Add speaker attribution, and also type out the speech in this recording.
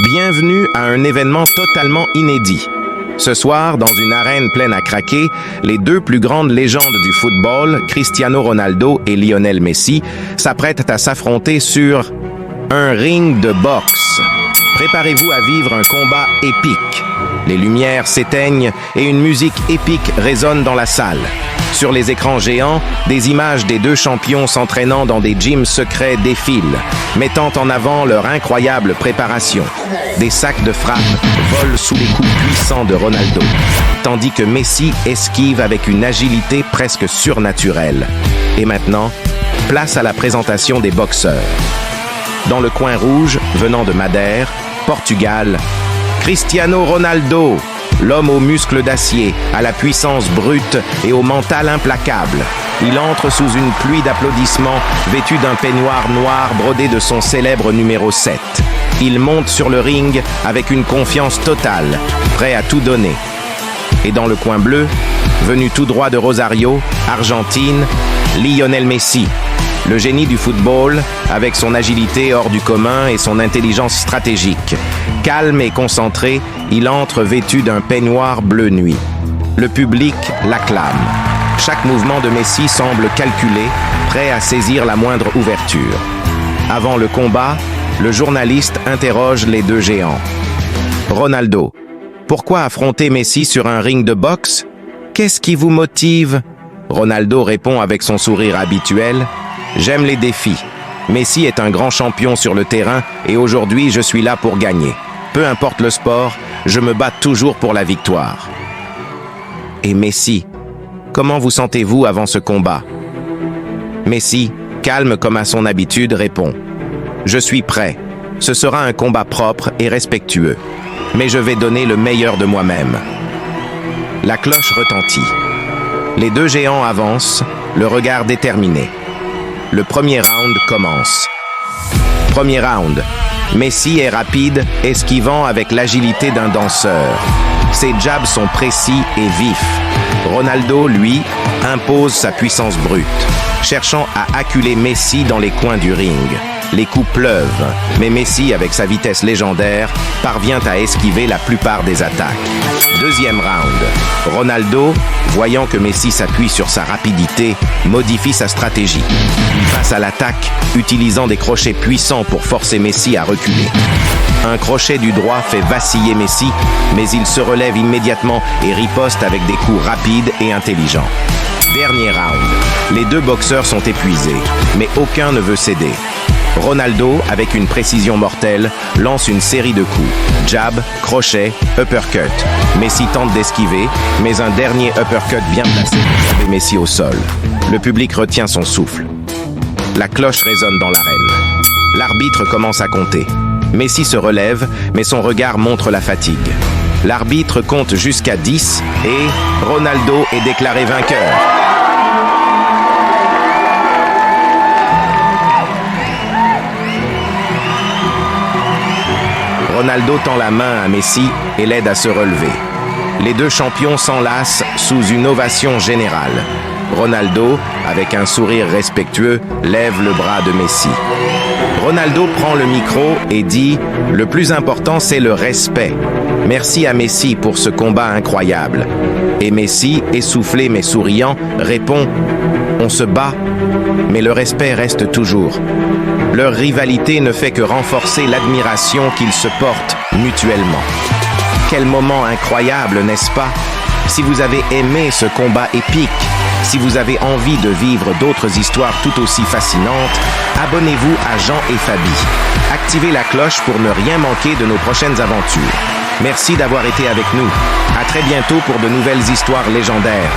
Speaker 1: Bienvenue à un événement totalement inédit. Ce soir, dans une arène pleine à craquer, les deux plus grandes légendes du football, Cristiano Ronaldo et Lionel Messi, s'apprêtent à s'affronter sur un ring de boxe. Préparez-vous à vivre un combat épique. Les lumières s'éteignent et une musique épique résonne dans la salle. Sur les écrans géants, des images des deux champions s'entraînant dans des gyms secrets défilent, mettant en avant leur incroyable préparation. Des sacs de frappe volent sous les coups puissants de Ronaldo, tandis que Messi esquive avec une agilité presque surnaturelle. Et maintenant, place à la présentation des boxeurs. Dans le coin rouge, venant de Madère, Portugal, Cristiano Ronaldo, l'homme aux muscles d'acier, à la puissance brute et au mental implacable. Il entre sous une pluie d'applaudissements, vêtu d'un peignoir noir brodé de son célèbre numéro 7. Il monte sur le ring avec une confiance totale, prêt à tout donner. Et dans le coin bleu, venu tout droit de Rosario, Argentine, Lionel Messi, le génie du football, avec son agilité hors du commun et son intelligence stratégique. Calme et concentré, il entre vêtu d'un peignoir bleu nuit. Le public l'acclame. Chaque mouvement de Messi semble calculé, prêt à saisir la moindre ouverture. Avant le combat, le journaliste interroge les deux géants. Ronaldo, pourquoi affronter Messi sur un ring de boxe? Qu'est-ce qui vous motive? Ronaldo répond avec son sourire habituel. J'aime les défis. Messi est un grand champion sur le terrain et aujourd'hui je suis là pour gagner. Peu importe le sport, je me bats toujours pour la victoire. Et Messi, comment vous sentez-vous avant ce combat? Messi, calme comme à son habitude, répond. Je suis prêt. Ce sera un combat propre et respectueux. Mais je vais donner le meilleur de moi-même. La cloche retentit. Les deux géants avancent, le regard déterminé. Le premier round commence. Premier round. Messi est rapide, esquivant avec l'agilité d'un danseur. Ses jabs sont précis et vifs. Ronaldo, lui, impose sa puissance brute, cherchant à acculer Messi dans les coins du ring. Les coups pleuvent, mais Messi, avec sa vitesse légendaire, parvient à esquiver la plupart des attaques. Deuxième round. Ronaldo, voyant que Messi s'appuie sur sa rapidité, modifie sa stratégie. Il passe à l'attaque, utilisant des crochets puissants pour forcer Messi à reculer. Un crochet du droit fait vaciller Messi, mais il se relève immédiatement et riposte avec des coups rapides et intelligents. Dernier round. Les deux boxeurs sont épuisés, mais aucun ne veut céder. Ronaldo, avec une précision mortelle, lance une série de coups. Jab, crochet, uppercut. Messi tente d'esquiver, mais un dernier uppercut bien placé pour tomber Messi au sol. Le public retient son souffle. La cloche résonne dans l'arène. L'arbitre commence à compter. Messi se relève, mais son regard montre la fatigue. L'arbitre compte jusqu'à 10 et Ronaldo est déclaré vainqueur. Ronaldo tend la main à Messi et l'aide à se relever. Les deux champions s'enlacent sous une ovation générale. Ronaldo, avec un sourire respectueux, lève le bras de Messi. Ronaldo prend le micro et dit « Le plus important, c'est le respect. Merci à Messi pour ce combat incroyable. » Et Messi, essoufflé mais souriant, répond « On se bat, mais le respect reste toujours. » Leur rivalité ne fait que renforcer l'admiration qu'ils se portent mutuellement. Quel moment incroyable, n'est-ce pas? Si vous avez aimé ce combat épique, si vous avez envie de vivre d'autres histoires tout aussi fascinantes, abonnez-vous à Jean et Fabi. Activez la cloche pour ne rien manquer de nos prochaines aventures. Merci d'avoir été avec nous. À très bientôt pour de nouvelles histoires légendaires.